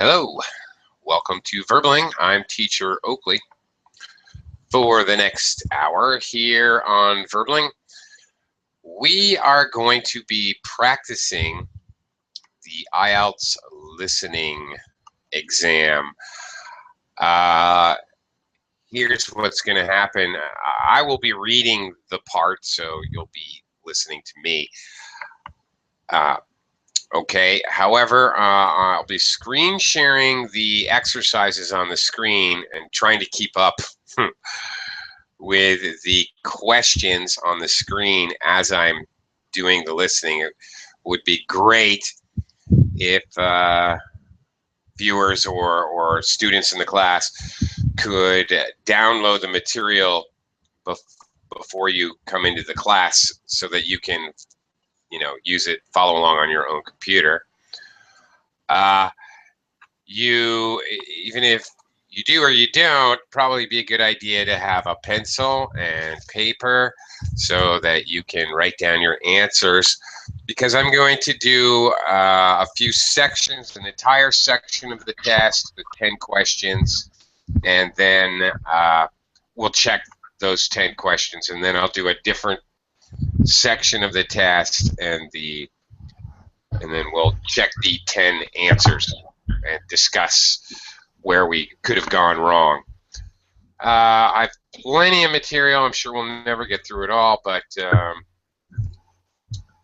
Hello, welcome to Verbling. I'm teacher Oakley. For the next hour here on Verbling, we are going to be practicing the IELTS listening exam. Here's what's going to happen. I will be reading the part, so you'll be listening to me. Okay, however, I'll be screen sharing the exercises on the screen and trying to keep up with the questions on the screen as I'm doing the listening. It would be great if viewers or students in the class could download the material before you come into the class so that you can use it, follow along on your own computer. Even if you do or you don't, probably be a good idea to have a pencil and paper so that you can write down your answers, because I'm going to do a few sections, an entire section of the test with 10 questions, and then we'll check those 10 questions, and then I'll do a different section of the test, and then we'll check the 10 answers and discuss where we could have gone wrong. I've plenty of material. I'm sure we'll never get through it all, but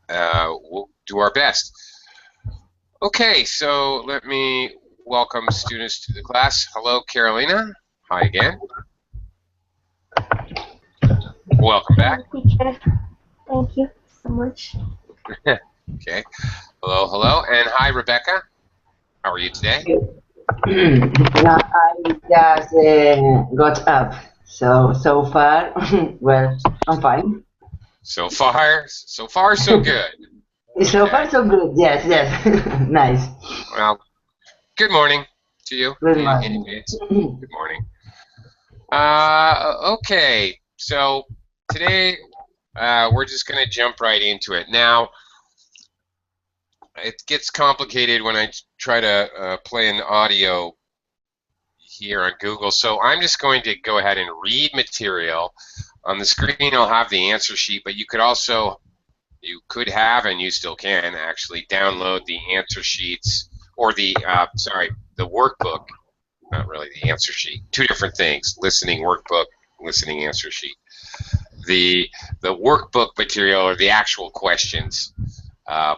we'll do our best. Okay, so let me welcome students to the class. Hello, Carolina. Hi again. Welcome back. Thank you so much. Okay. Hello, hello. And hi, Rebecca. How are you today? No, I just got up. So far, well, I'm fine. So far, so good. So far, so good. Yes. Nice. Well, good morning to you. Good morning. Good morning. Okay, so today we're just going to jump right into it. Now, it gets complicated when I try to play an audio here on Google, so I'm just going to go ahead and read material. On the screen I'll have the answer sheet, but you could have, and you still can actually, download the answer sheets, or the workbook, not really the answer sheet, two different things: listening workbook, listening answer sheet. The workbook material or the actual questions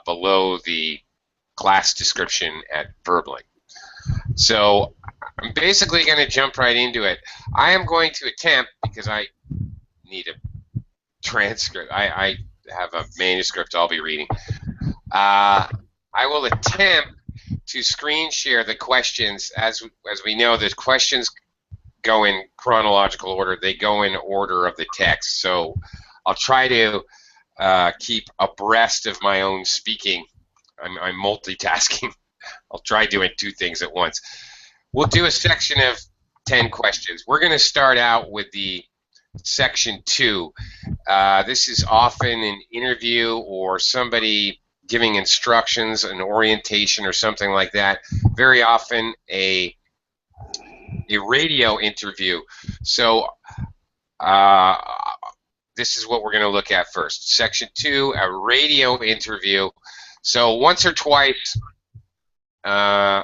below the class description at Verbling. So I'm basically going to jump right into it. I am going to attempt, because I need a transcript, I have a manuscript I'll be reading. I will attempt to screen share the questions. As we know, the questions go in chronological order. They go in order of the text. So I'll try to keep abreast of my own speaking. I'm multitasking. I'll try doing two things at once. We'll do a section of 10 questions. We're going to start out with the section 2. This is often an interview or somebody giving instructions, an orientation or something like that. Very often a radio interview. So this is what we're going to look at first. Section 2, a radio interview. So once or twice, I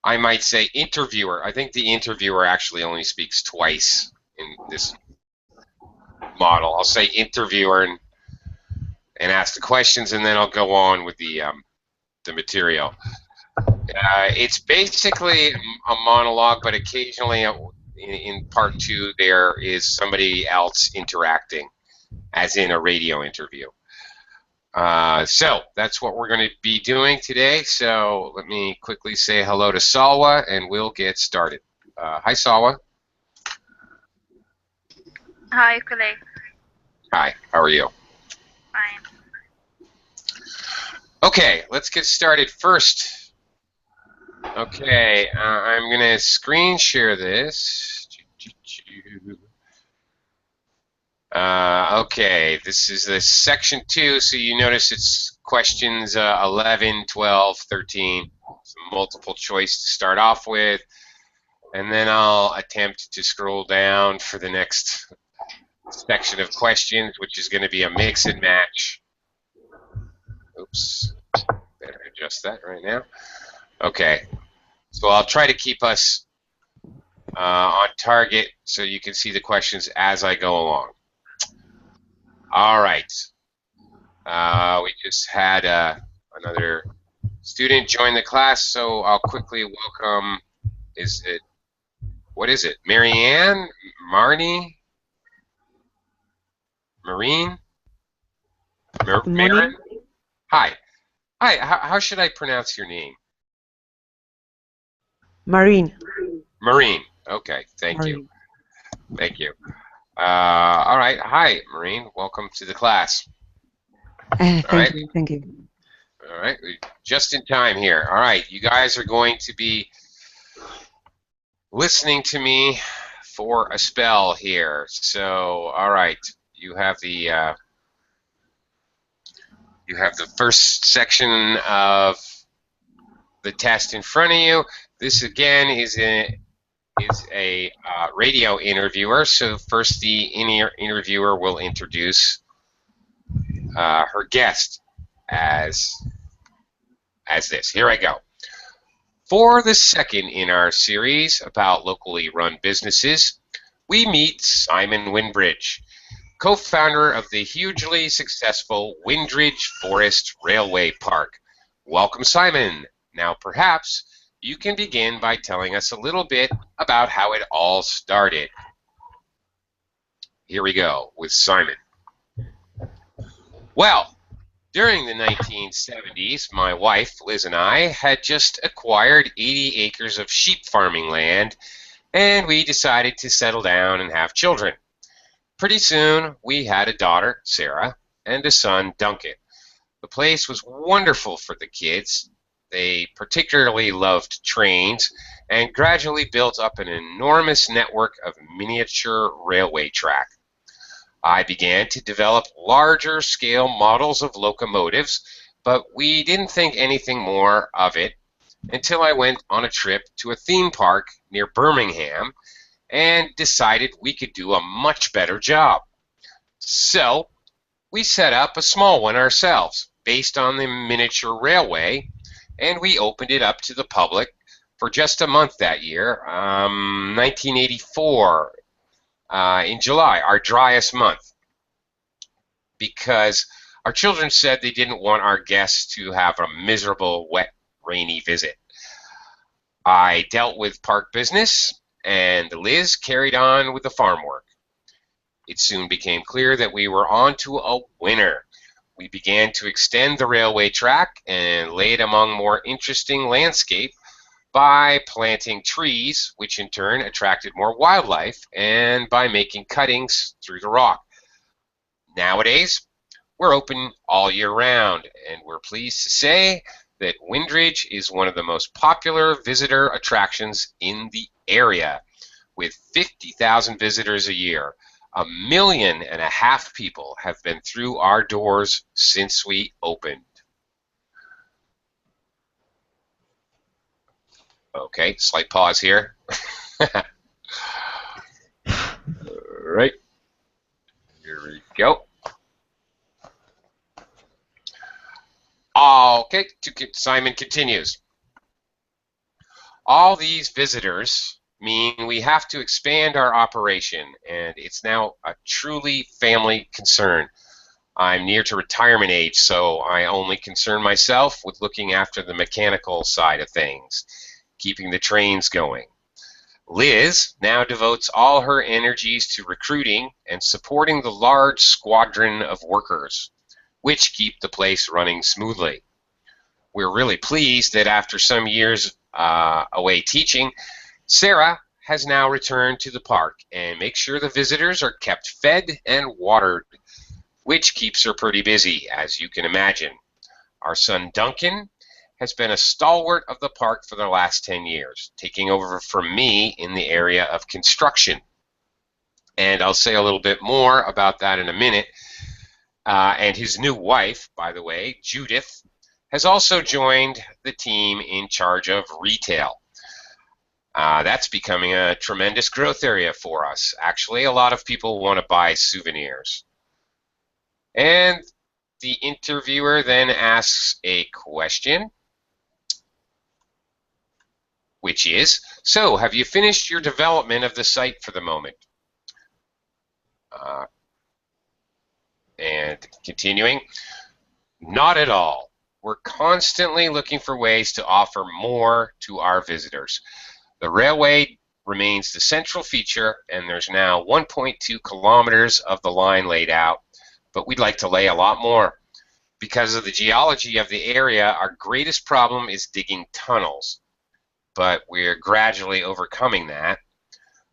might say interviewer. I think the interviewer actually only speaks twice in this model. I'll say interviewer and ask the questions, and then I'll go on with the material. It's basically a monologue, but occasionally in part 2 there is somebody else interacting, as in a radio interview. So that's what we're going to be doing today. So let me quickly say hello to Salwa, and we'll get started. Hi, Salwa. Hi, Kule. Hi, how are you? Fine. Okay, let's get started first. Okay, I'm going to screen share this. Okay, this is the section 2, so you notice it's questions 11, 12, 13, some multiple choice to start off with, and then I'll attempt to scroll down for the next section of questions, which is going to be a mix and match. Oops, better adjust that right now. Okay, so I'll try to keep us on target so you can see the questions as I go along. All right. We just had another student join the class, so I'll quickly welcome, what is it? Marianne? Marnie? Marine? Good morning. Marin? Hi. Hi, how should I pronounce your name? Marine. Marine. Okay, thank you. Thank you. All right. Hi, Marine. Welcome to the class. Thank you. Thank you. All right. Just in time here. All right. You guys are going to be listening to me for a spell here. So, all right. You have the first section of the test in front of you. This again is a radio interviewer. So first, the interviewer will introduce her guest as this. Here I go. For the second in our series about locally run businesses, we meet Simon Winbridge, co-founder of the hugely successful Windridge Forest Railway Park. Welcome, Simon. Now, perhaps you can begin by telling us a little bit about how it all started. Here we go with Simon. Well, during the 1970s, my wife, Liz, and I had just acquired 80 acres of sheep farming land, and we decided to settle down and have children. Pretty soon, we had a daughter, Sarah, and a son, Duncan. The place was wonderful for the kids. They particularly loved trains and gradually built up an enormous network of miniature railway track. I began to develop larger scale models of locomotives, but we didn't think anything more of it until I went on a trip to a theme park near Birmingham and decided we could do a much better job. So we set up a small one ourselves based on the miniature railway, and we opened it up to the public for just a month that year, 1984, in July, our driest month, because our children said they didn't want our guests to have a miserable, wet, rainy visit. I dealt with park business, and Liz carried on with the farm work. It soon became clear that we were on to a winner. We began to extend the railway track and lay it among more interesting landscape by planting trees, which in turn attracted more wildlife, and by making cuttings through the rock. Nowadays, we're open all year round, and we're pleased to say that Windridge is one of the most popular visitor attractions in the area, with 50,000 visitors a year. 1.5 million people have been through our doors since we opened. Okay, slight pause here. All right, here we go. Okay, Simon continues. All these visitors mean we have to expand our operation, and it's now a truly family concern. I'm near to retirement age, so I only concern myself with looking after the mechanical side of things, keeping the trains going. Liz now devotes all her energies to recruiting and supporting the large squadron of workers, which keep the place running smoothly. We're really pleased that after some years away teaching, Sarah has now returned to the park and makes sure the visitors are kept fed and watered, which keeps her pretty busy, as you can imagine. Our son Duncan has been a stalwart of the park for the last 10 years, taking over from me in the area of construction. And I'll say a little bit more about that in a minute. And his new wife, by the way, Judith, has also joined the team in charge of retail. That's becoming a tremendous growth area for us. Actually, a lot of people want to buy souvenirs. And the interviewer then asks a question, which is, so have you finished your development of the site for the moment? And continuing, not at all. We're constantly looking for ways to offer more to our visitors. The railway remains the central feature, and there's now 1.2 kilometers of the line laid out, but we'd like to lay a lot more. Because of the geology of the area, our greatest problem is digging tunnels, but we're gradually overcoming that.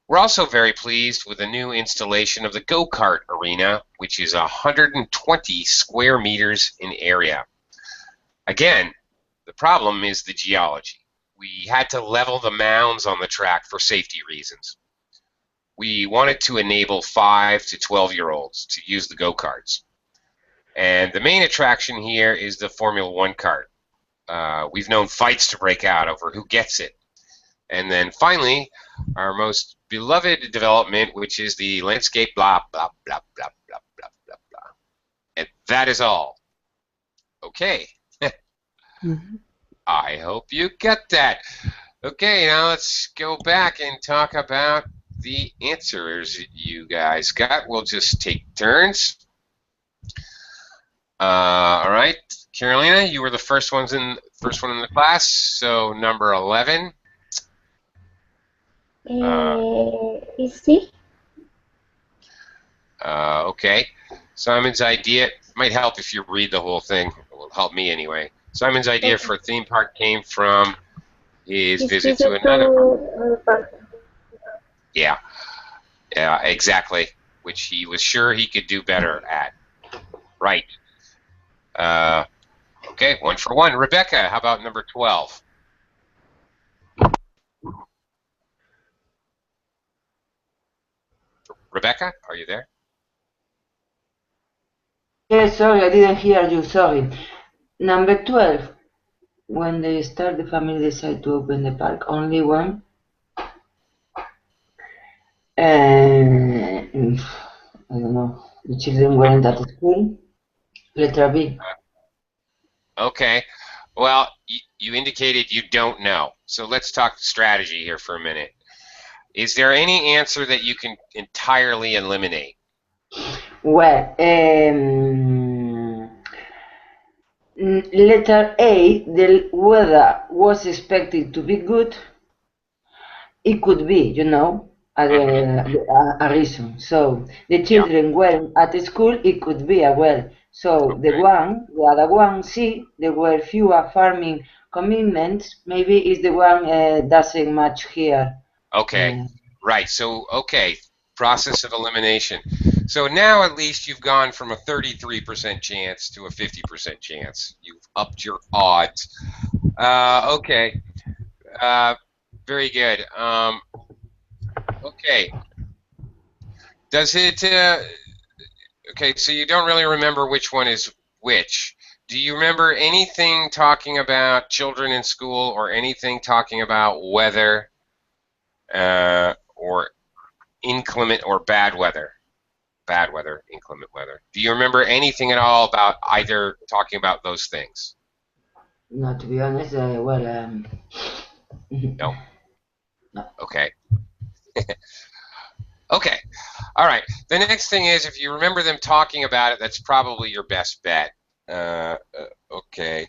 We're also very pleased with the new installation of the go-kart arena, which is 120 square meters in area. Again, the problem is the geology. We had to level the mounds on the track for safety reasons. We wanted to enable 5 to 12-year-olds to use the go-karts. And the main attraction here is the Formula One kart. We've known fights to break out over who gets it. And then finally, our most beloved development, which is the landscape blah, blah, blah, blah, blah, blah, blah, blah. And that is all. Okay. Mhm. I hope you get that. Okay, now let's go back and talk about the answers you guys got. We'll just take turns. All right, Carolina, you were the first one in the class, so number 11. Easy. Okay, Simon's idea might help if you read the whole thing. It will help me anyway. Simon's idea for a theme park came from his visit to another park. Yeah, exactly, which he was sure he could do better at. Right. Okay, 1 for 1. Rebecca, how about number 12? Rebecca, are you there? Yes, sorry, I didn't hear you, sorry. Number 12. When they start, the family decide to open the park only when I don't know, the children weren't at school. Letter B. Okay. Well, you indicated you don't know. So let's talk strategy here for a minute. Is there any answer that you can entirely eliminate? Well, letter A, the weather was expected to be good. It could be, a reason. So the children weren't at school, it could be a well. So the other one, C, there were fewer farming commitments. Maybe is the one doesn't match here. Okay, right. So, okay, process of elimination. So now at least you've gone from a 33% chance to a 50% chance. You've upped your odds. Okay, very good. Okay, does it? Okay, so you don't really remember which one is which. Do you remember anything talking about children in school or anything talking about weather or inclement or bad weather? Bad weather, inclement weather. Do you remember anything at all about either talking about those things? No, to be honest, No? no. Okay. Okay. All right. The next thing is if you remember them talking about it, that's probably your best bet. Okay.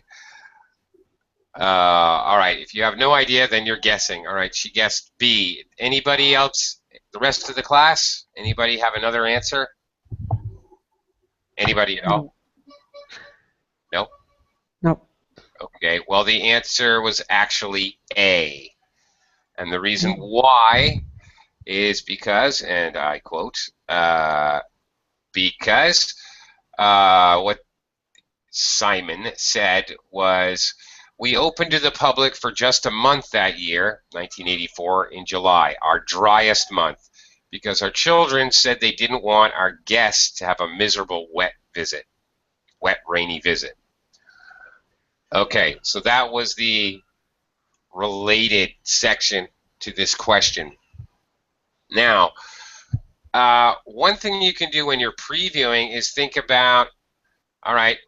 All right. If you have no idea, then you're guessing. All right. She guessed B. Anybody else? The rest of the class? Anybody have another answer? Anybody at all? No? No. Okay. Well, the answer was actually A. And the reason why is because, and I quote, because what Simon said was, we opened to the public for just a month that year, 1984, in July, our driest month, because our children said they didn't want our guests to have a miserable wet, rainy visit. Okay, so that was the related section to this question. Now, one thing you can do when you're previewing is think about, all right,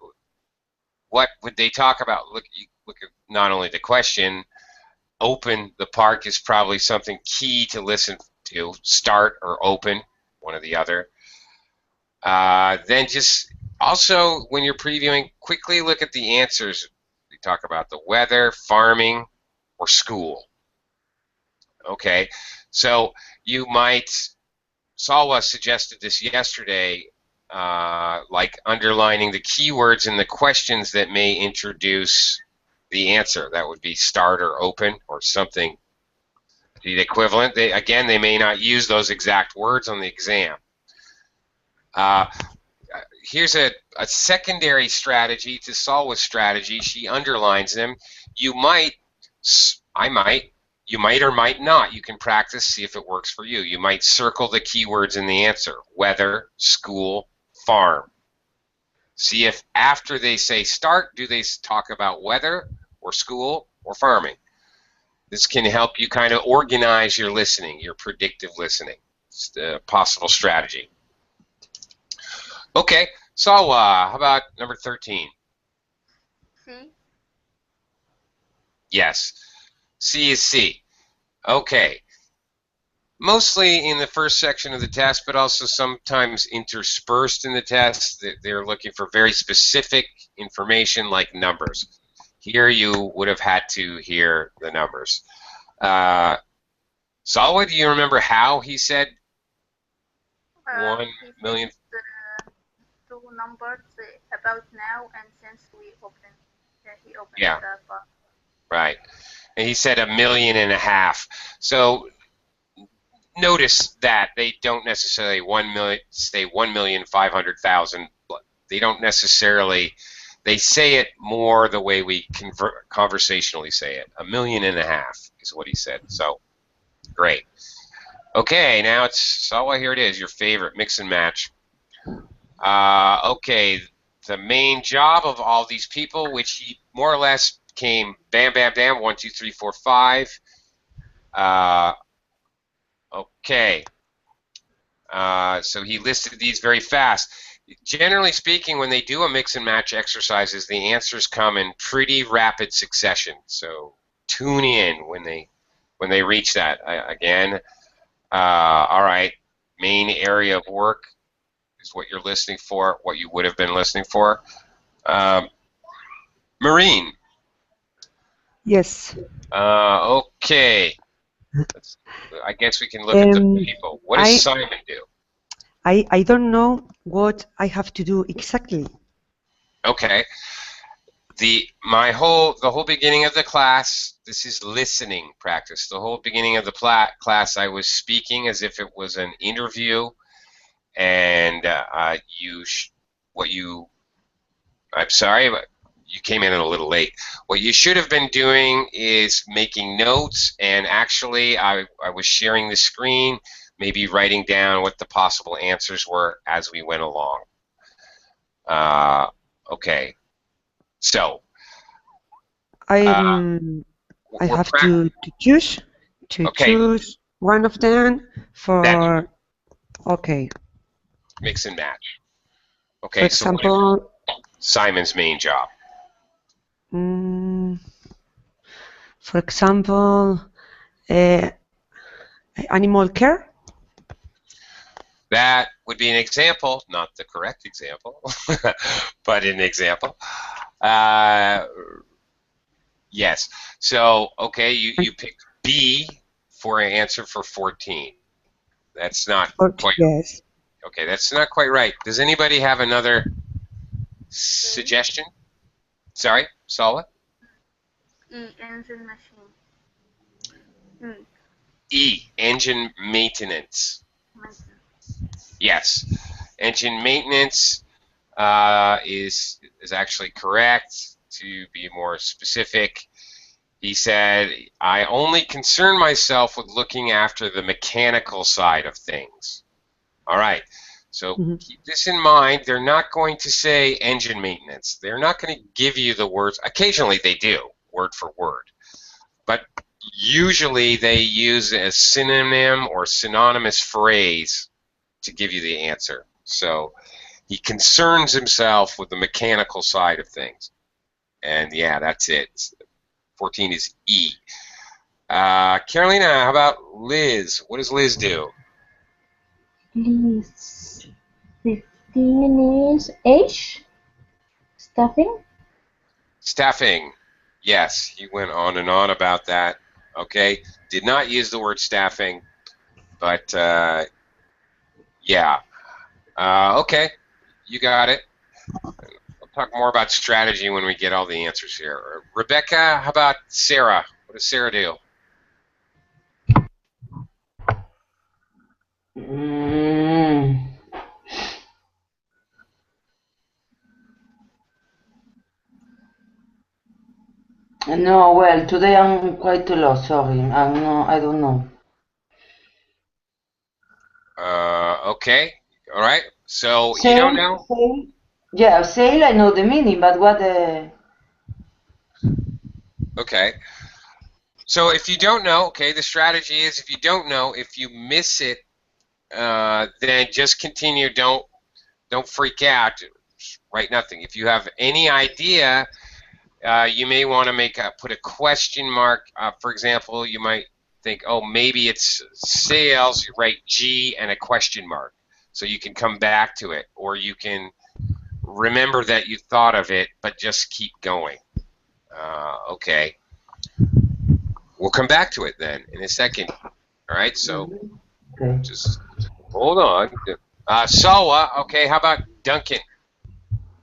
what would they talk about? Look at not only the question, open the park is probably something key to listen to, start or open, one or the other. Then just also when you're previewing, quickly look at the answers. We talk about the weather, farming, or school. Okay, so you might, Salwa suggested this yesterday, like underlining the keywords in the questions that may introduce the answer. That would be start or open or something. The equivalent. They may not use those exact words on the exam. Here's a secondary strategy to Salwa's strategy. She underlines them. You might or might not. You can practice, see if it works for you. You might circle the keywords in the answer: weather, school, farm. See if after they say start, do they talk about weather or school or farming? This can help you kind of organize your listening, your predictive listening. It's a possible strategy. Okay, so how about number 13? C. Yes, C is C. Okay, mostly in the first section of the test, but also sometimes interspersed in the test. They're looking for very specific information like numbers. Here you would have had to hear the numbers. Salwa, do you remember how he said 1 million? Two numbers about now and since we opened. He opened Yeah. the box. Right. And he said 1.5 million. So notice that they don't necessarily 1 million, say 1,500,000. They don't necessarily, they say it more the way we conversationally say it. 1.5 million is what he said. So great. Okay, now it's, Salwa, here it is, your favorite, mix and match. Okay, the main job of all these people, which he more or less came bam, bam, bam, 1, 2, 3, 4, 5. Okay, so he listed these very fast. Generally speaking, when they do a mix and match exercises, the answers come in pretty rapid succession. So tune in when they reach that. Again, all right, main area of work is what you're listening for, what you would have been listening for. Marine. Yes. Okay. I guess we can look at the people. What does Simon do? I don't know what I have to do exactly. Okay. The whole beginning of the class, this is listening practice. The whole beginning of the class, I was speaking as if it was an interview, and I'm sorry, but you came in a little late. What you should have been doing is making notes, and actually I was sharing the screen, maybe writing down what the possible answers were as we went along. Okay, so I have to choose choose one of them for okay. Mix and match. Okay, for example, so Simon's main job. For example, animal care. That would be an example, not the correct example, but an example. Yes. So, okay, you picked B for an answer for 14. That's not quite. Yes. Okay, that's not quite right. Does anybody have another suggestion? Sorry, Salwa? E, engine machine. E, engine maintenance. Yes, engine maintenance is actually correct. To be more specific, he said, I only concern myself with looking after the mechanical side of things. All right, So Mhm. keep this in mind. They're not going to say engine maintenance. They're not going to give you the words. Occasionally they do, word for word. But usually they use a synonym or synonymous phrase to give you the answer. So he concerns himself with the mechanical side of things. And yeah, that's it. 14 is E. Carolina, how about Liz? What does Liz do? Please. 15 is H. Stuffing. Staffing. Yes, he went on and on about that. Okay, did not use the word staffing, but yeah. Okay, you got it. We'll talk more about strategy when we get all the answers here. Rebecca, how about Sarah? What does Sarah do? Mm, no, well, today I'm quite lost. Sorry, I don't know. Okay, all right. So you don't Sail, know? sail. Yeah, sail. I know the meaning, but what? Okay. So if you don't know, okay, the strategy is if you don't know, if you miss it, then just continue. Don't freak out. Write nothing. If you have any idea, you may want to put a question mark. For example, you might think, oh, maybe it's sales. You write G and a question mark, so you can come back to it, or you can remember that you thought of it, but just keep going. Okay, we'll come back to it then in a second. All right, so Okay. just hold on. Sawa, okay, how about Duncan?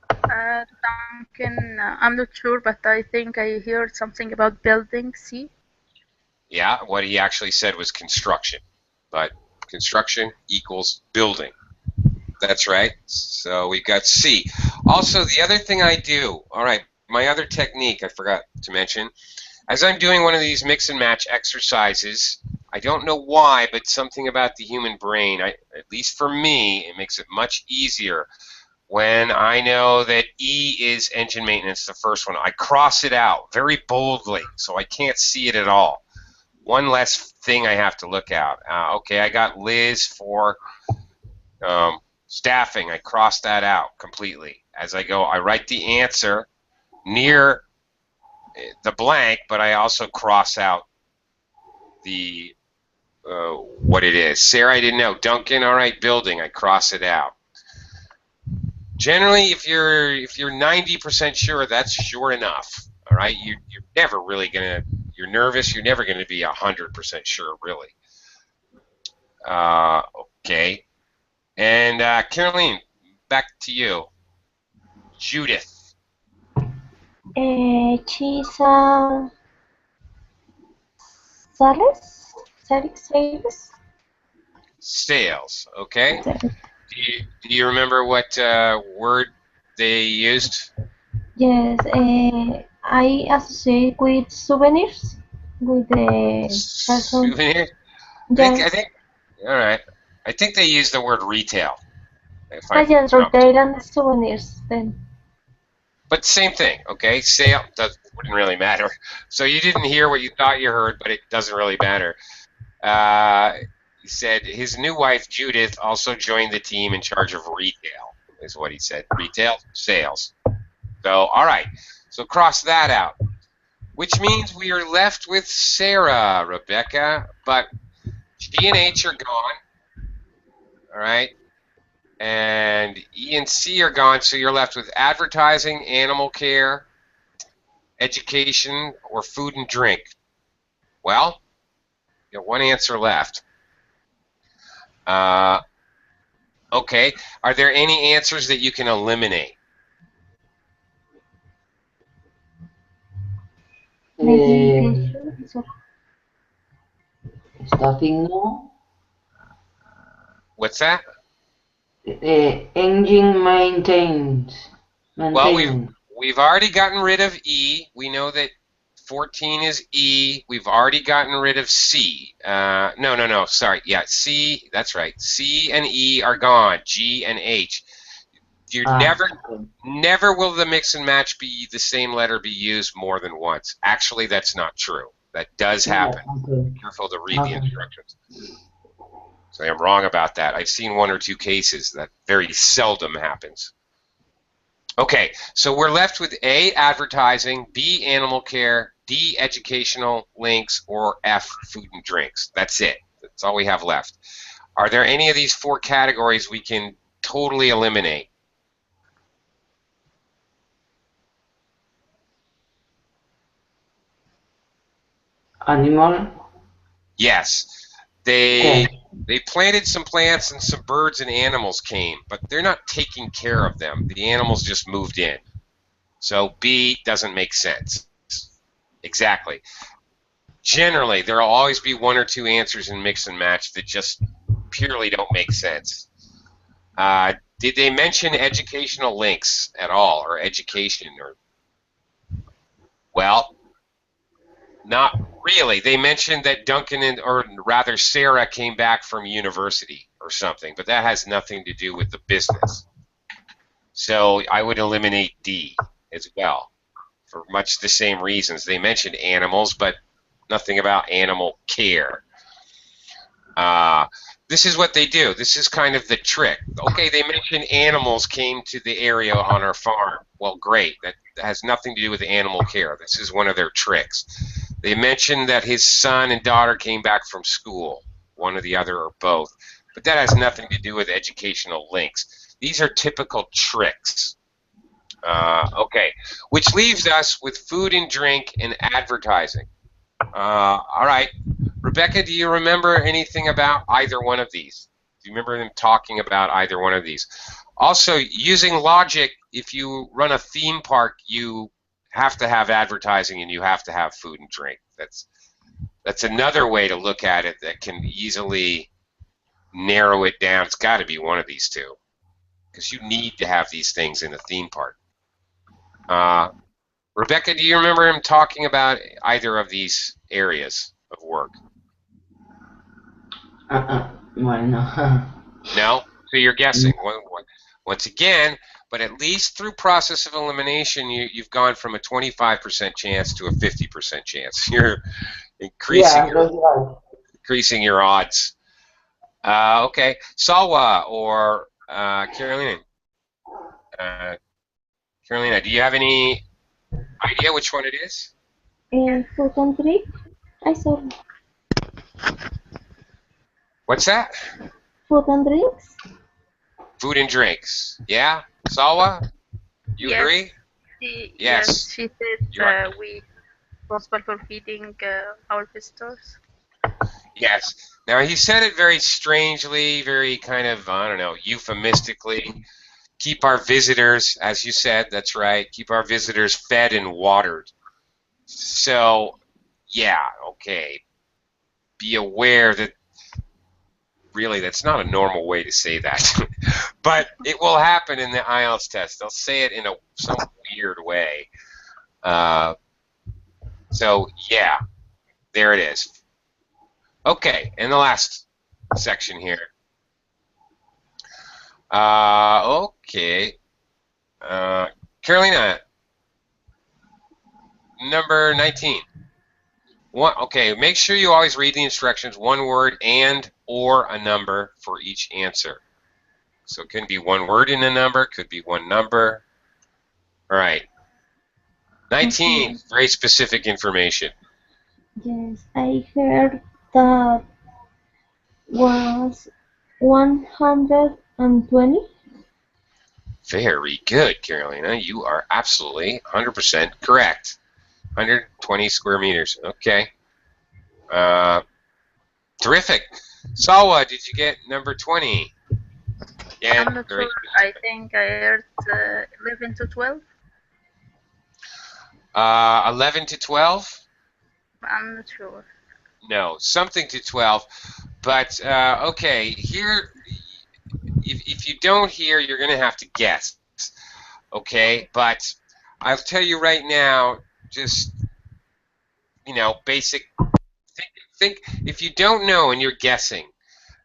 Duncan, I'm not sure, but I think I heard something about building. C. Yeah, what he actually said was construction, but construction equals building. That's right. So we've got C. Also, the other thing I do, all right, my other technique I forgot to mention, as I'm doing one of these mix and match exercises, I don't know why, but something about the human brain, at least for me, it makes it much easier when I know that E is engine maintenance, the first one. I cross it out very boldly so I can't see it at all. One less thing I have to look at. Okay, I got Liz for staffing. I cross that out completely. As I go, I write the answer near the blank, but I also cross out the what it is. Sarah, I didn't know. Duncan, all right, building. I cross it out. Generally, if you're 90% sure, that's sure enough. All right, you're never really gonna. You're nervous. You're never gonna be 100% sure, really. Uh, okay. And Caroline, back to you. Judith. She's sales. Sales. Sales. Okay. Sales. Do you remember what word they used? Yes. I associate with souvenirs. With the person. Souvenir. I Yes. think. All right. I think they used the word retail. If Ah, I'm yes, not retail and souvenirs. Then. But same thing, okay? Sale wouldn't really matter. So you didn't hear what you thought you heard, but it doesn't really matter. Uh, he said his new wife Judith also joined the team in charge of retail, is what he said. Retail sales. So all right, so cross that out, which means we are left with Sarah, Rebecca, but G and H are gone. All right. And E and C are gone, so you're left with advertising, animal care, education, or food and drink? Well, you got one answer left. Uh, okay. Are there any answers that you can eliminate? Maybe Uh, so. Stuffing, no. What's that? Engine maintains. Well, Maintenance. we've already gotten rid of E. We know that 14 is E. We've already gotten rid of C. No. Sorry. Yeah, C. That's right. C and E are gone. G and H. You Okay. never will the mix and match be the same letter be used more than once. Actually, that's not true. That does Yeah, happen. okay. Be careful to read the Okay. instructions. So I'm wrong about that. I've seen one or two cases. That very seldom happens. Okay, so we're left with A, advertising, B, animal care, D, educational links, or F, food and drinks. That's it. That's all we have left. Are there any of these four categories we can totally eliminate? Animal. Yes. Okay. They planted some plants and some birds and animals came, but they're not taking care of them. The animals just moved in. So B doesn't make sense. Exactly. Generally, there will always be one or two answers in mix and match that just purely don't make sense. Did they mention educational links at all, or education, or well, not really. They mentioned that Duncan or rather Sarah came back from university or something, but that has nothing to do with the business. So I would eliminate D as well for much the same reasons. They mentioned animals, but nothing about animal care. This is what they do. This is kind of the trick. Okay, they mentioned animals came to the area on our farm. Well, great. That has nothing to do with animal care. This is one of their tricks. They mentioned that his son and daughter came back from school, one or the other or both. But that has nothing to do with educational links. These are typical tricks. Okay, which leaves us with food and drink and advertising. All right. Rebecca, do you remember anything about either one of these? Do you remember them talking about either one of these? Also, using logic, if you run a theme park, you have to have advertising and you have to have food and drink. That's another way to look at it that can easily narrow it down. It's got to be one of these two because you need to have these things in a theme park. Rebecca, do you remember him talking about either of these areas of work? Well, no. No? So you're guessing. Once again, but at least through process of elimination, you've gone from a 25% chance to a 50% chance. You're increasing Yeah, that's right. your odds. Okay, Salwa or Carolina. Carolina, do you have any idea which one it is? Food and drink. I saw What's that? food and drinks. Food and drinks. Yeah, Salwa, you Yes, agree? yes, Yes. she said You are. we responsible for feeding our visitors. Yes. Now he said it very strangely, very kind of, I don't know, euphemistically. Keep our visitors, as you said, that's right, keep our visitors fed and watered. So, yeah, okay. Be aware that really that's not a normal way to say that. But it will happen in the IELTS test. They'll say it in some weird way. So, yeah, there it is. Okay, and the last section here. Okay. Carolina, number 19. Okay, make sure you always read the instructions, one word and or a number for each answer. So it can be one word in a number, could be one number. All right. 19, Okay. very specific information. Yes, I heard that was 120. Very good, Carolina. You are absolutely 100% correct. 120 square meters. Okay. Terrific. Salwa, did you get number 20? Again, I'm not very sure. I think I heard 11 to 12. 11 to 12? I'm not sure. No, something to 12. But, okay, here, if you don't hear, you're going to have to guess. Okay, but I'll tell you right now, just basic. Think if you don't know and you're guessing,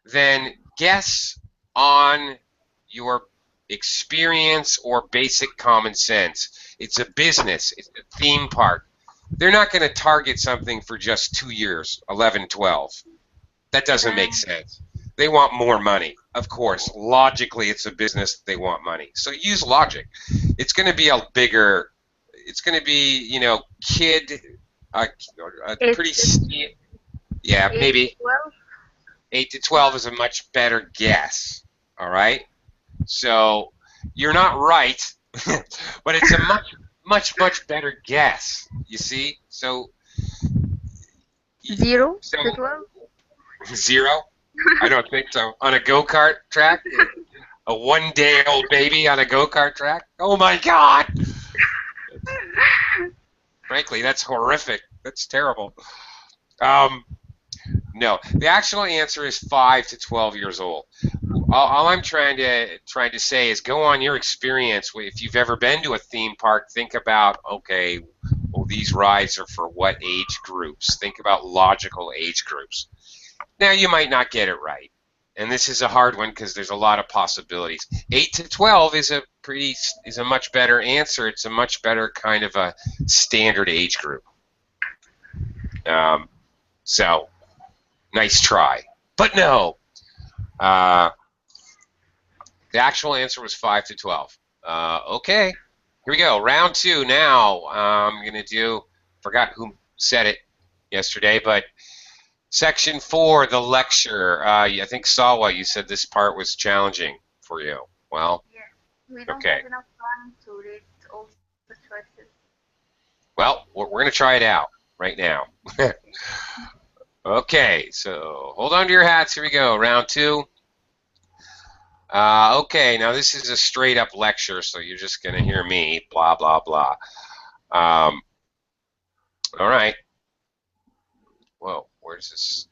then guess on your experience or basic common sense. It's a business. It's a theme park. They're not going to target something for just 2 years, 11, 12. That doesn't make sense. They want more money. Of course, logically, it's a business. They want money. So use logic. It's going to be a bigger. It's going to be, kid, a pretty. It's Yeah, 8 to maybe 12. 8 to 12 is a much better guess. All right. So you're not right, but it's a much better guess. You see? So 0 to 12. zero? I don't think so. On a go-kart track? A one-day-old baby on a go-kart track? Oh my God! Frankly, that's horrific. That's terrible. No, the actual answer is 5 to 12 years old. All I'm trying to say is go on your experience. If you've ever been to a theme park, think about, okay, well, these rides are for what age groups? Think about logical age groups. Now, you might not get it right, and this is a hard one because there's a lot of possibilities. 8 to 12 is a much better answer. It's a much better kind of a standard age group. So, nice try, but no. The actual answer was 5 to 12. Okay, here we go. Round 2 now. I'm going to do, forgot who said it yesterday, but section 4, the lecture. I think, Salwa, you said this part was challenging for you. Well, Yeah, we don't okay. have enough time to read all the choices. Well, we're going to try it out right now. Okay, so hold on to your hats. Here we go. Round 2. Okay, now this is a straight up lecture, so you're just going to hear me, blah, blah, blah. All right. Whoa, where's this?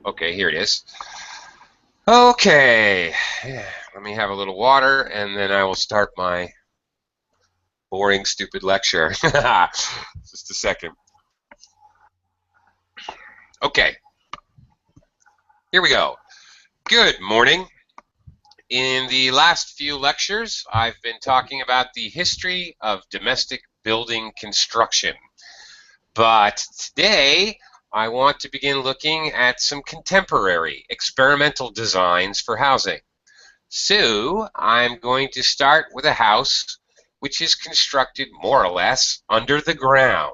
Okay, here it is. Okay, let me have a little water, and then I will start my boring, stupid lecture. Just a second. Okay, here we go. Good morning. In the last few lectures, I've been talking about the history of domestic building construction. But today, I want to begin looking at some contemporary experimental designs for housing. So, I'm going to start with a house which is constructed more or less under the ground.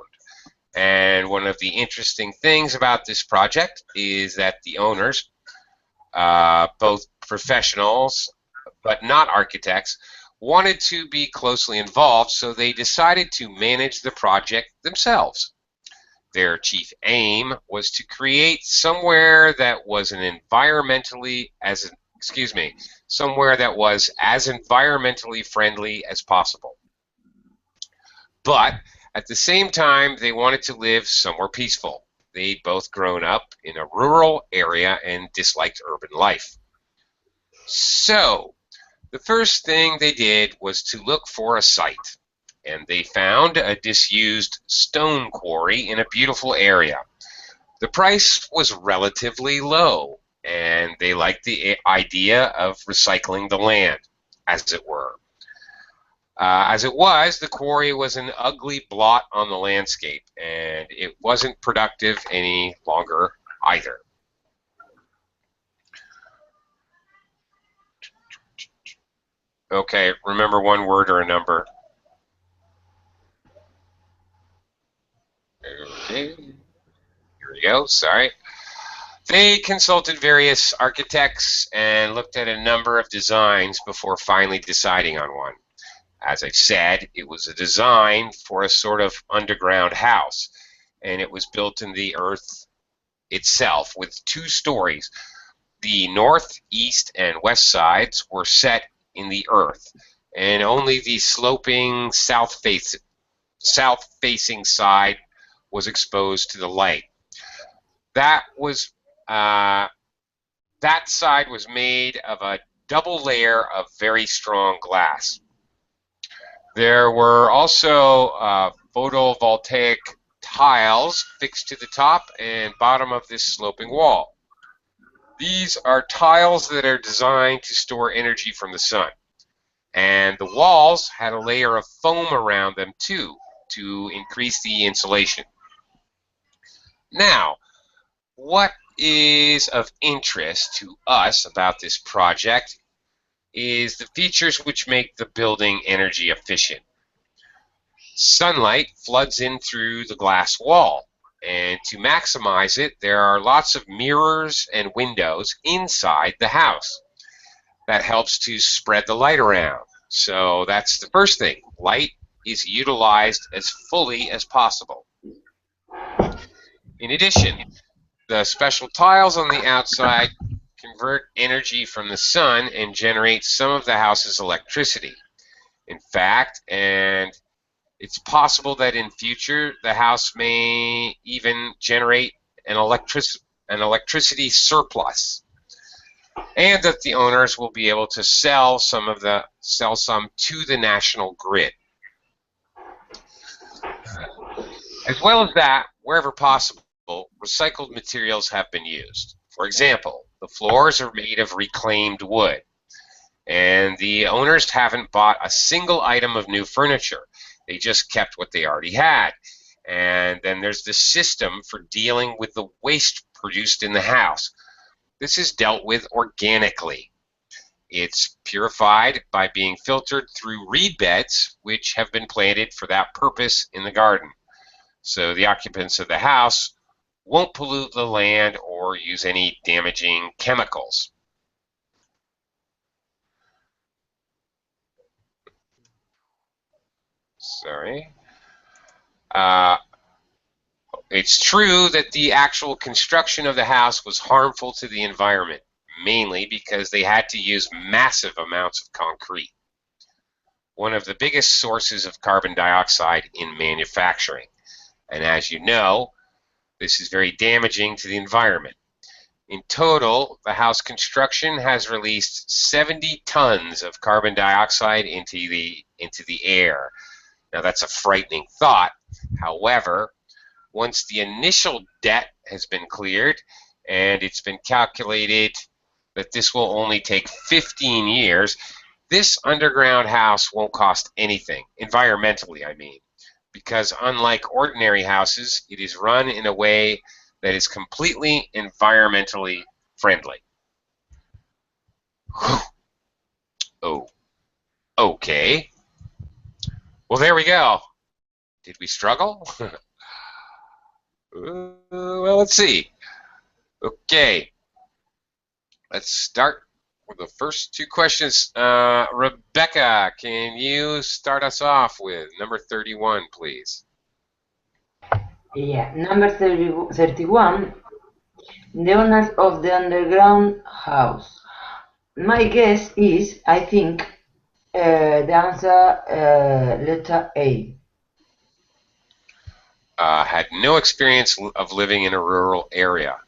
And one of the interesting things about this project is that the owners, both professionals but not architects, wanted to be closely involved, so they decided to manage the project themselves. Their chief aim was to create somewhere that was somewhere that was as environmentally friendly as possible. But at the same time, they wanted to live somewhere peaceful. They'd both grown up in a rural area and disliked urban life. So, the first thing they did was to look for a site, and they found a disused stone quarry in a beautiful area. The price was relatively low, and they liked the idea of recycling the land, as it were. As it was, the quarry was an ugly blot on the landscape, and it wasn't productive any longer either. Okay, remember one word or a number. Okay, here we go, sorry. They consulted various architects and looked at a number of designs before finally deciding on one. As I said, it was a design for a sort of underground house, and it was built in the earth itself with 2 stories. The north, east, and west sides were set in the earth, and only the sloping south-facing side was exposed to the light. That side was made of a double layer of very strong glass. There were also photovoltaic tiles fixed to the top and bottom of this sloping wall. These are tiles that are designed to store energy from the sun. And the walls had a layer of foam around them too to increase the insulation. Now, what is of interest to us about this project is the features which make the building energy efficient. Sunlight floods in through the glass wall, and to maximize it, there are lots of mirrors and windows inside the house. That helps to spread the light around. So that's the first thing. Light is utilized as fully as possible. In addition, the special tiles on the outside convert energy from the sun and generate some of the house's electricity. In fact, and it's possible that in future the house may even generate an electricity surplus, and that the owners will be able to sell some to the national grid. As well as that, wherever possible, recycled materials have been used. For example, the floors are made of reclaimed wood, and the owners haven't bought a single item of new furniture. They just kept what they already had. And then there's the system for dealing with the waste produced in the house. This is dealt with organically. It's purified by being filtered through reed beds, which have been planted for that purpose in the garden. So the occupants of the house won't pollute the land or use any damaging chemicals. Sorry. It's true that the actual construction of the house was harmful to the environment, mainly because they had to use massive amounts of concrete, one of the biggest sources of carbon dioxide in manufacturing. And as you know, this is very damaging to the environment. In total, the house construction has released 70 tons of carbon dioxide into the air. Now that's a frightening thought. However, once the initial debt has been cleared, and it's been calculated that this will only take 15 years, this underground house won't cost anything, environmentally I mean, because unlike ordinary houses, it is run in a way that is completely environmentally friendly. Oh, okay. Well, there we go. Did we struggle? Well, let's see. Okay. Let's start with the first two questions. Rebecca, can you start us off with number 31, please? Yeah, number 31, the owners of the underground house. My guess is, I think, the answer letter A. Had no experience of living in a rural area.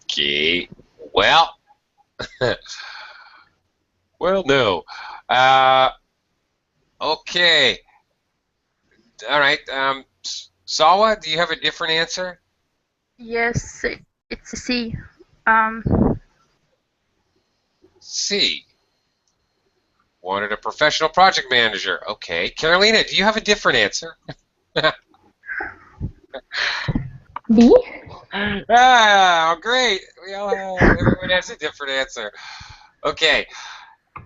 Okay. Well, well, no. Okay. All right. Sawa, do you have a different answer? Yes, it's C. C. Wanted a professional project manager. Okay. Carolina, do you have a different answer? B. Ah, great. Everyone has a different answer. Okay.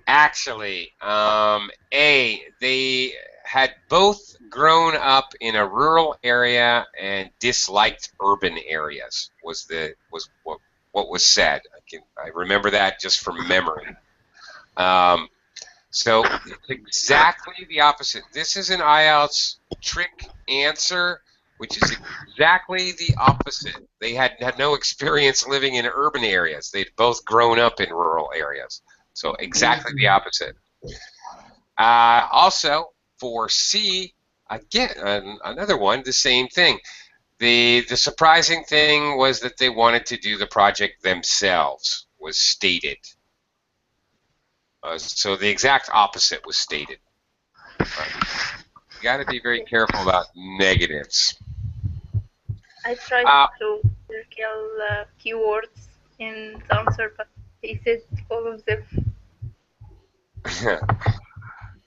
Actually, A, they had both grown up in a rural area and disliked urban areas was what was said. I remember that just from memory. So it's exactly the opposite. This is an IELTS trick answer, which is exactly the opposite. They had no experience living in urban areas. They'd both grown up in rural areas. So exactly the opposite. Also, for C, again, another one, the same thing. The surprising thing was that they wanted to do the project themselves, was stated. So the exact opposite was stated. got to be very careful about negatives. I tried to circle keywords in the answer, but he said all of them.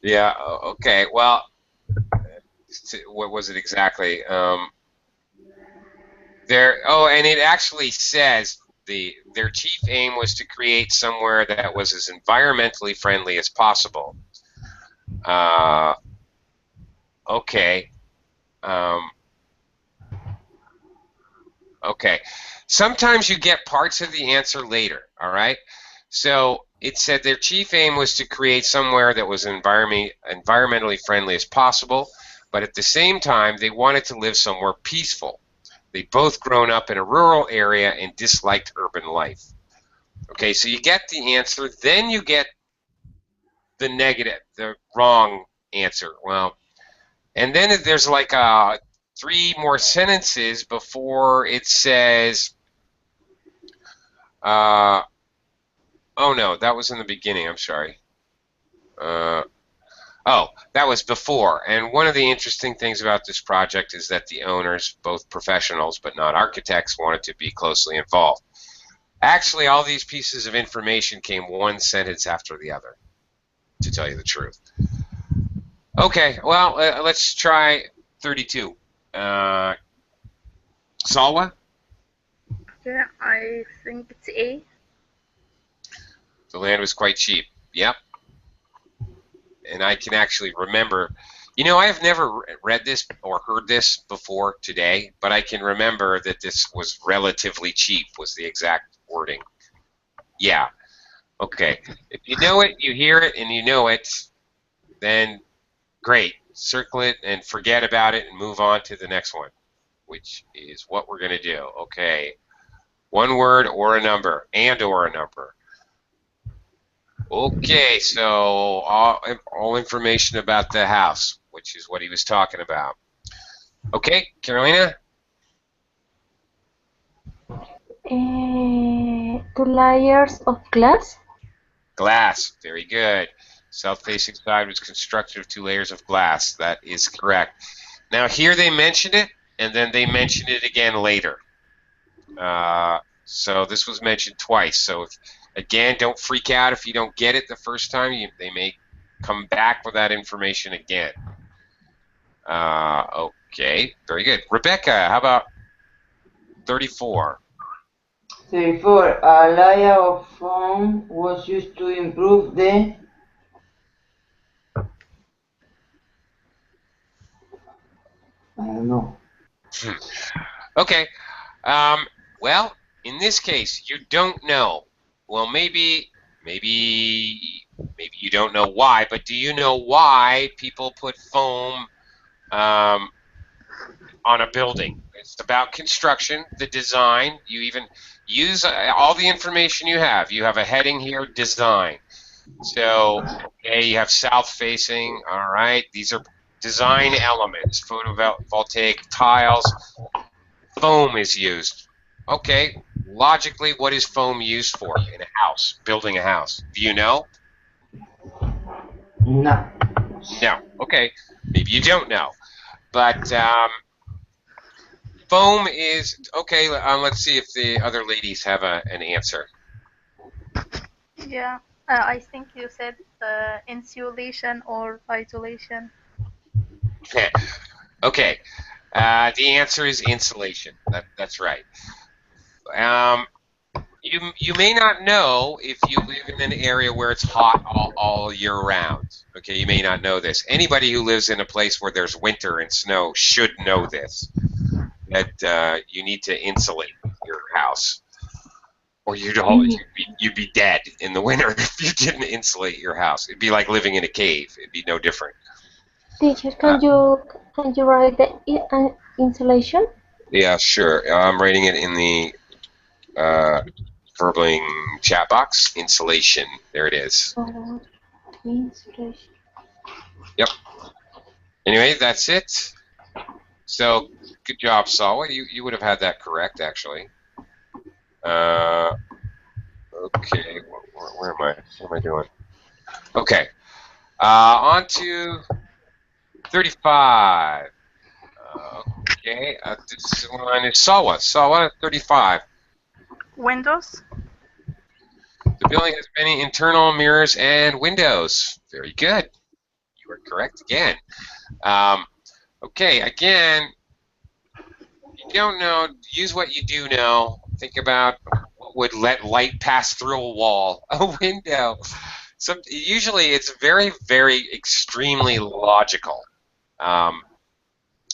Yeah. Okay. Well, what was it exactly? Oh, and it actually says their chief aim was to create somewhere that was as environmentally friendly as possible. Okay. Okay. Sometimes you get parts of the answer later, all right? So it said their chief aim was to create somewhere that was environmentally friendly as possible, but at the same time, they wanted to live somewhere peaceful. They both grown up in a rural area and disliked urban life. Okay, so you get the answer, then you get the negative, the wrong answer. Well, and then there's like 3 more sentences before it says, oh no, that was in the beginning, I'm sorry. Oh, that was before. And one of the interesting things about this project is that the owners, both professionals but not architects, wanted to be closely involved. Actually, all these pieces of information came one sentence after the other, to tell you the truth. Okay, well, let's try 32. Salwa? Yeah, I think it's A. The land was quite cheap. Yep. And I can actually remember, you know, I have never read this or heard this before today, but I can remember that this was relatively cheap was the exact wording. Yeah. Okay. If you know it, you hear it, and you know it, then great. Circle it and forget about it and move on to the next one, which is what we're going to do. Okay. One word or a number, or a number. Okay, so all information about the house, which is what he was talking about. Okay, Carolina? 2 layers of glass. Glass, very good. South-facing side was constructed of 2 layers of glass. That is correct. Now here they mentioned it, and then they mentioned it again later. So this was mentioned twice. So again, don't freak out if you don't get it the first time. They may come back with that information again. Okay, very good. Rebecca, how about 34? 34. A layer of foam was used to improve the. I don't know. Okay. Well, in this case, you don't know. Well, maybe you don't know why, but do you know why people put foam on a building? It's about construction, the design. You even use all the information you have. You have a heading here, design. So, okay, you have south facing. All right, these are design elements, photovoltaic tiles. Foam is used. Okay, logically, what is foam used for in a house, building a house? Do you know? No. No. Okay, maybe you don't know. But foam is, okay, let's see if the other ladies have an answer. Yeah, I think you said insulation or isolation. Okay, the answer is insulation. That's right. You may not know if you live in an area where it's hot all year round. Okay, you may not know this. Anybody who lives in a place where there's winter and snow should know this, that you need to insulate your house, or you'd be dead in the winter if you didn't insulate your house. It'd be like living in a cave. It'd be no different. Teacher, can you write the insulation? Yeah, sure. I'm writing it in the Verbling chat box. Insulation. There it is. Insulation. Yep. Anyway, that's it. So, good job, Sawa. You would have had that correct, actually. Okay, where am I? What am I doing? Okay. On to 35. Okay, this one is Sawa. Sawa, 35. Windows. The building has many internal mirrors and windows. Very good. You are correct again. Okay, again, you don't know, use what you do know. Think about what would let light pass through a wall, a window. Usually it's very, very extremely logical.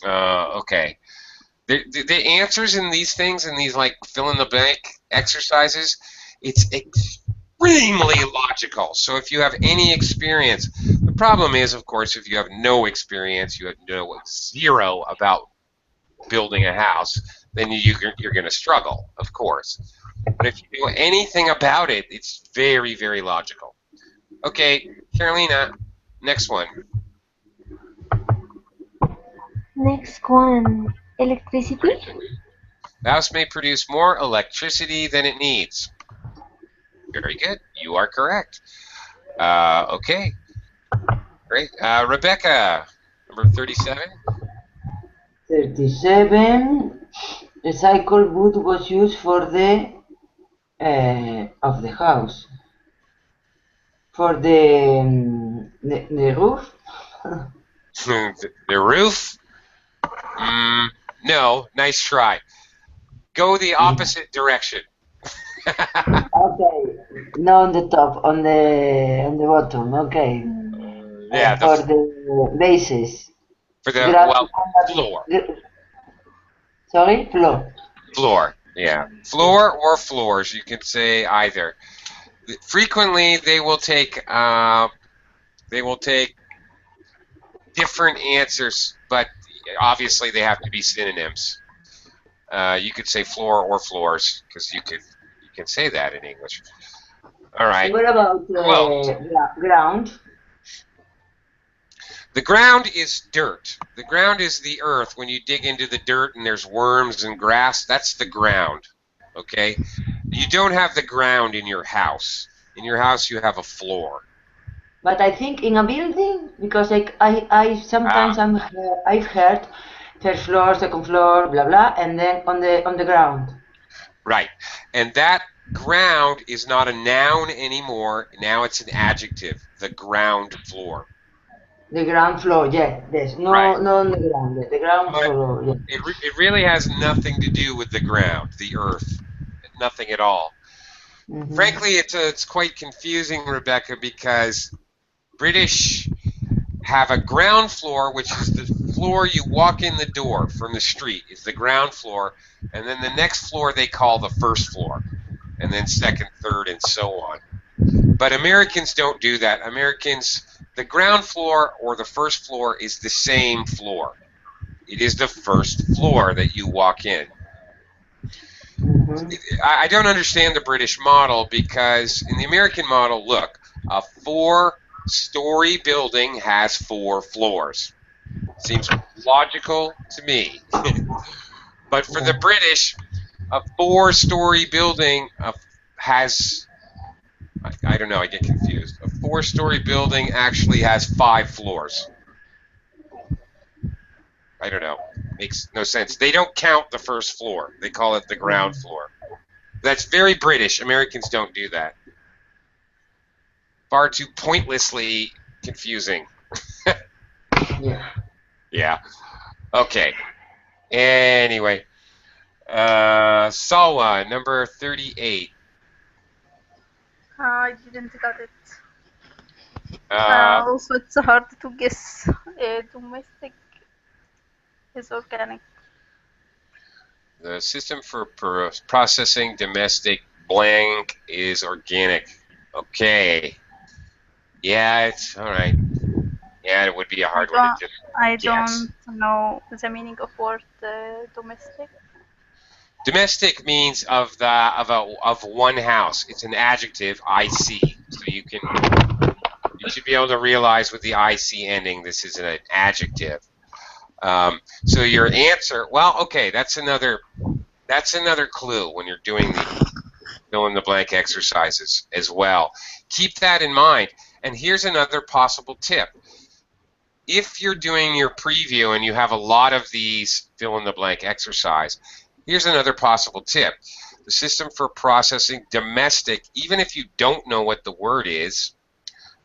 Okay. The answers in these things, in these like fill in the blank exercises, it's extremely logical. So if you have any experience, the problem is, of course, if you have no experience, you have zero about building a house, then you're going to struggle, of course. But if you know anything about it, it's very, very logical. Okay, Carolina, next one. Next one. Electricity. The house may produce more electricity than it needs. Very good. You are correct. Okay. Great. Rebecca, number 37. 37. Recycled wood was used for the of the house. For the roof. The roof? No. Nice try. Go the opposite direction. Okay. No, on the top, on the bottom. Okay. Yeah. For the bases. For the floor. Sorry, floor. Floor. Yeah. Floor or floors. You can say either. Frequently, they will take different answers, but obviously they have to be synonyms. You could say floor or floors because you can say that in English. All right. What about ground? The ground is dirt. The ground is the earth. When you dig into the dirt and there's worms and grass, that's the ground. Okay? You don't have the ground in your house. In your house, you have a floor. But I think in a building, because I sometimes I've heard first floor, second floor, blah blah, and then on the ground. Right, and that ground is not a noun anymore. Now it's an adjective. The ground floor. The ground floor, yeah, yes, no, right. No, on the ground, the ground floor. Yeah. It really has nothing to do with the ground, the earth, nothing at all. Mm-hmm. Frankly, it's quite confusing, Rebecca, because British have a ground floor, which is the floor you walk in the door from the street, is the ground floor, and then the next floor they call the first floor, and then second, third, and so on. But Americans don't do that. Americans, the ground floor or the first floor is the same floor. It is the first floor that you walk in. Mm-hmm. I don't understand the British model because in the American model, look, a 4-story building has 4 floors. Seems logical to me. But for the British, a 4-story building has, I don't know, I get confused. A 4-story building actually has 5 floors. I don't know. Makes no sense. They don't count the first floor. They call it the ground floor. That's very British. Americans don't do that. Far too pointlessly confusing. Yeah. Yeah. Okay. Anyway. Salwa, number 38. I didn't get it. Also, it's hard to guess. Domestic is organic. The system for processing domestic blank is organic. Okay. Yeah, it's all right. Yeah, it would be a hard one to just guess. Don't know the meaning of word domestic. Domestic means of one house. It's an adjective, IC. So you should be able to realize with the IC ending, this is an adjective. So your answer, well, okay, that's another clue when you're doing the fill in the blank exercises as well. Keep that in mind. And here's another possible tip. if you're doing your preview and you have a lot of these fill-in-the-blank exercise, here's another possible tip. The system for processing domestic, even if you don't know what the word is,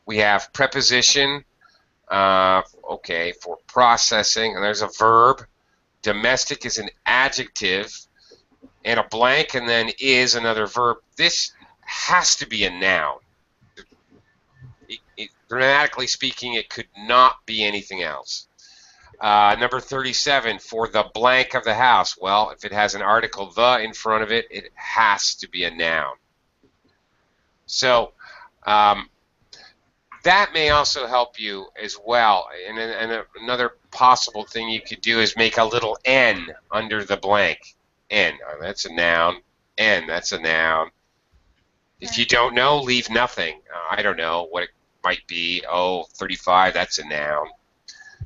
we have preposition, okay, for processing, and there's a verb. Domestic is an adjective, and a blank, and then is another verb. This has to be a noun. Grammatically speaking, it could not be anything else. Number 37, for the blank of the house. Well, if it has an article the in front of it, it has to be a noun. So that may also help you as well. And another possible thing you could do is make a little N under the blank. N, that's a noun. N, that's a noun. If you don't know, leave nothing. I don't know what it might be. Oh, 35, that's a noun.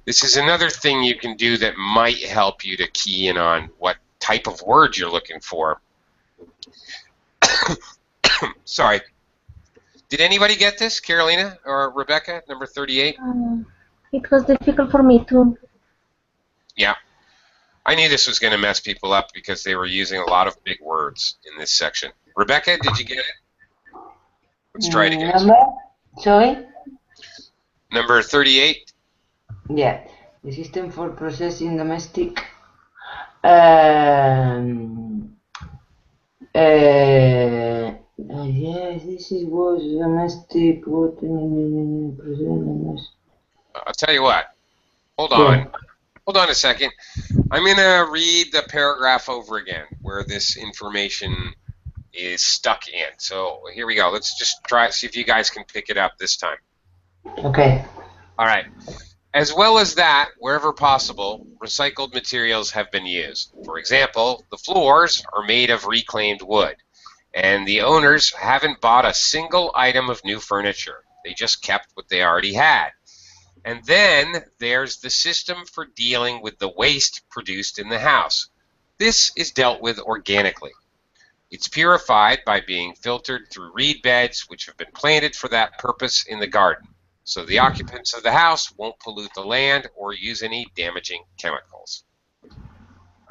This is another thing you can do that might help you to key in on what type of word you're looking for. Sorry. Did anybody get this? Carolina or Rebecca, number 38? It was difficult for me too. Yeah. I knew this was going to mess people up because they were using a lot of big words in this section. Rebecca, did you get it? Let's try it again. Number? Sorry? Number 38? Yeah. The system for processing domestic. Yes, this is was domestic. What? I'll tell you what. Hold on. Yeah. Hold on a second. I'm going to read the paragraph over again where this information is stuck in. So here we go. Let's just try see if you guys can pick it up this time. Okay. All right. As well as that, wherever possible, recycled materials have been used. For example, the floors are made of reclaimed wood, and the owners haven't bought a single item of new furniture. They just kept what they already had. And then there's the system for dealing with the waste produced in the house. This is dealt with organically. It's purified by being filtered through reed beds, which have been planted for that purpose in the garden, so the occupants of the house won't pollute the land or use any damaging chemicals.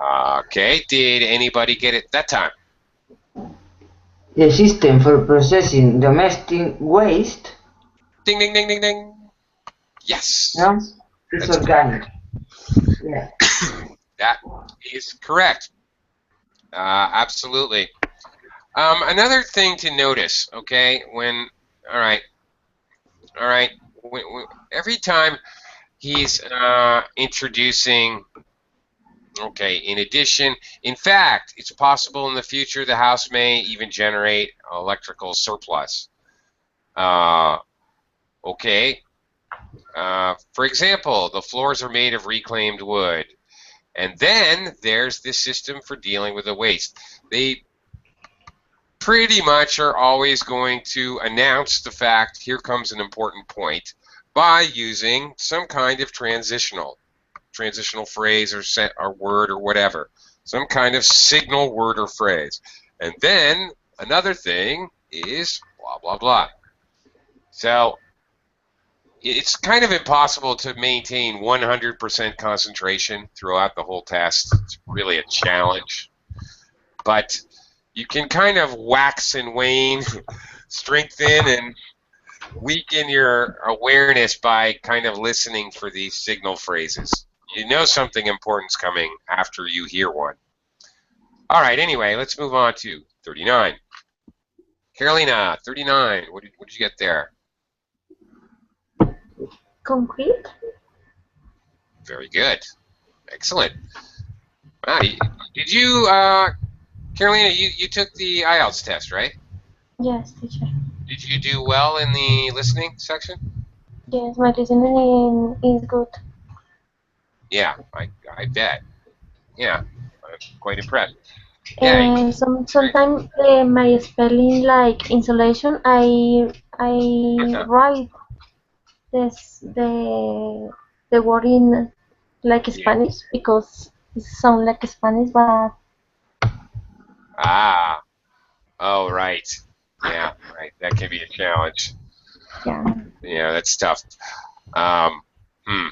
Okay, did anybody get it that time? The system for processing domestic waste. Ding, ding, ding, ding, ding. Yes. No? It's That's organic. Yeah. That is correct. Absolutely. Another thing to notice, okay, all right, every time he's introducing, okay, in addition, in fact, it's possible in the future the house may even generate electrical surplus. Okay. For example, the floors are made of reclaimed wood. And then there's this system for dealing with the waste. They pretty much are always going to announce the fact, here comes an important point, by using some kind of transitional phrase or word or whatever, some kind of signal word or phrase. And then another thing is blah, blah, blah. So it's kind of impossible to maintain 100% concentration throughout the whole test. It's really a challenge. But you can kind of wax and wane, strengthen and weaken your awareness by kind of listening for these signal phrases. You know something important's coming after you hear one. All right, anyway, let's move on to 39. Carolina, 39, what did you get there? Concrete? Very good. Excellent. Wow, did you, Carolina, you took the IELTS test, right? Yes, teacher. Did you do well in the listening section? Yes, my listening is good. Yeah, I bet. Yeah, I'm quite impressed. And sometimes my spelling, like insulation, I write the word in like Spanish because it sounds like Spanish, but Ah, oh, right. Yeah, right. That can be a challenge. yeah. Yeah, that's tough. Hmm.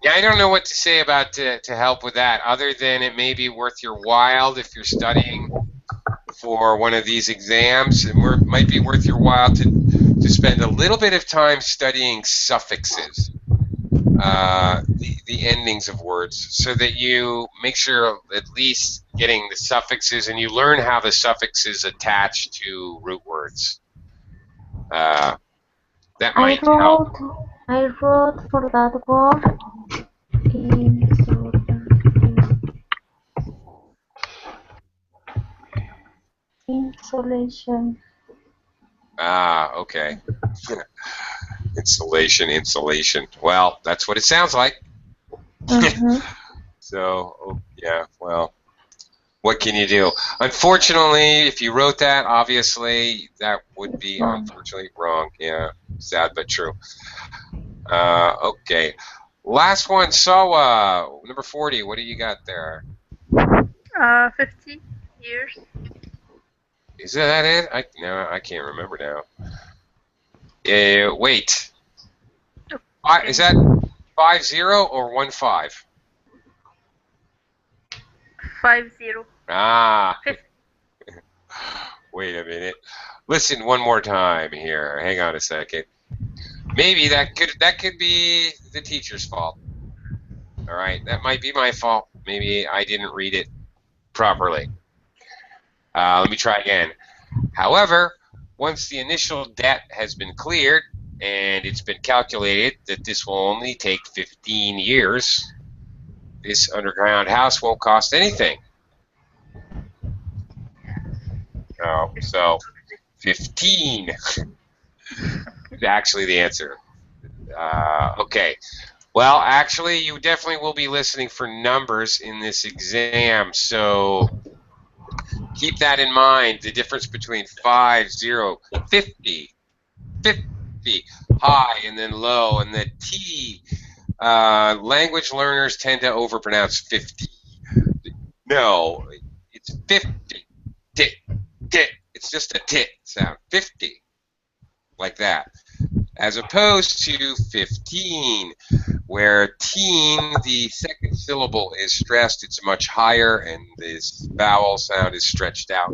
Yeah, I don't know what to say about to help with that, other than it may be worth your while if you're studying for one of these exams. It might be worth your while to spend a little bit of time studying suffixes, the endings of words, so that you make sure at least getting the suffixes and you learn how the suffixes attach to root words. That I might help. wrote for that word insulation. Ah, okay. Insulation. Well, that's what it sounds like. Mm-hmm. So, yeah, well, what can you do? Unfortunately, if you wrote that, obviously, that would be unfortunately wrong. Yeah, sad but true. Okay. Last one, Sawa, number 40. What do you got there? 50 years. Is that it? No, I can't remember now. Wait. Okay. Is that 50 or 15? 50. Ah, 50. wait a minute. Listen one more time here. Hang on a second. Maybe that could be the teacher's fault. All right, that might be my fault. Maybe I didn't read it properly. Let me try again. However, once the initial debt has been cleared and it's been calculated that this will only take 15 years, this underground house won't cost anything. Oh, so 15 is actually the answer. Okay. Well, actually, you definitely will be listening for numbers in this exam, so keep that in mind, the difference between 50, 50, high and then low, and the T. Language learners tend to overpronounce 50. No, it's 50. Tit, tit. It's just a tit sound. 50, like that. As opposed to 15, where teen, the second syllable is stressed, it's much higher, and this vowel sound is stretched out.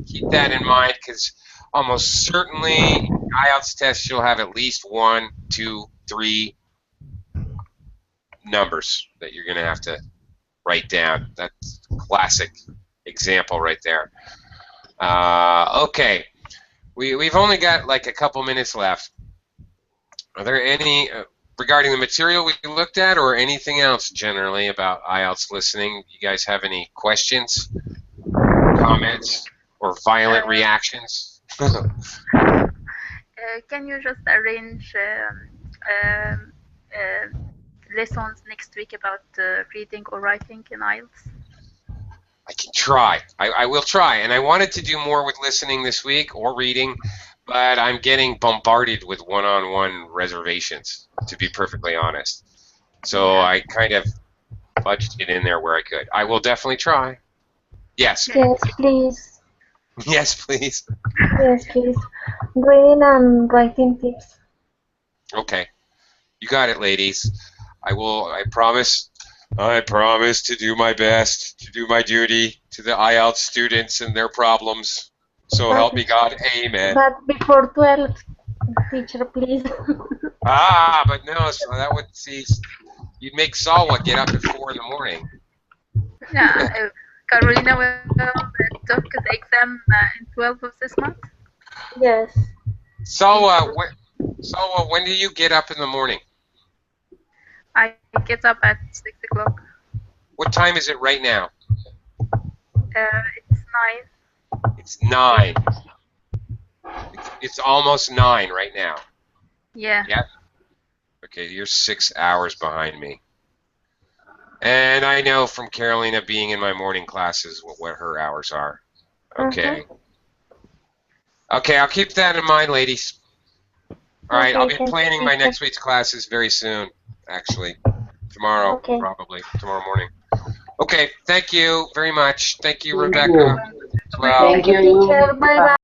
Keep that in mind, because almost certainly in IELTS test you'll have at least 1, 2, 3 numbers that you're going to have to write down. That's a classic example right there. Okay, we've only got like a couple minutes left. Are there any, regarding the material we looked at, or anything else generally about IELTS listening? You guys have any questions, comments, or violent reactions? Can you just arrange lessons next week about reading or writing in IELTS? I can try. I will try. And I wanted to do more with listening this week or reading, but I'm getting bombarded with one-on-one reservations, to be perfectly honest. So I kind of budgeted it in there where I could. I will definitely try. Yes. Yes, please. Yes, please. Yes, please. Reading and writing tips. Okay. You got it, ladies. I promise to do my best, to do my duty to the IELTS students and their problems. So help me God. Amen. But before 12, teacher, please. But no, so that would see. You'd make Salwa get up at 4 in the morning. Yeah, Carolina will took the exam in 12 of this month. Yes. Salwa, when do you get up in the morning? I get up at 6 o'clock. What time is it right now? It's 9. It's 9. It's almost 9 right now. Yeah. Yeah. Okay, you're 6 hours behind me. And I know from Carolina being in my morning classes what her hours are. Okay. Okay, I'll keep that in mind, ladies. All right, I'll be planning my next week's classes very soon, actually. Tomorrow, probably. Tomorrow morning. Okay, thank you very much. Thank you, Rebecca. Thank you. Teacher, bye-bye.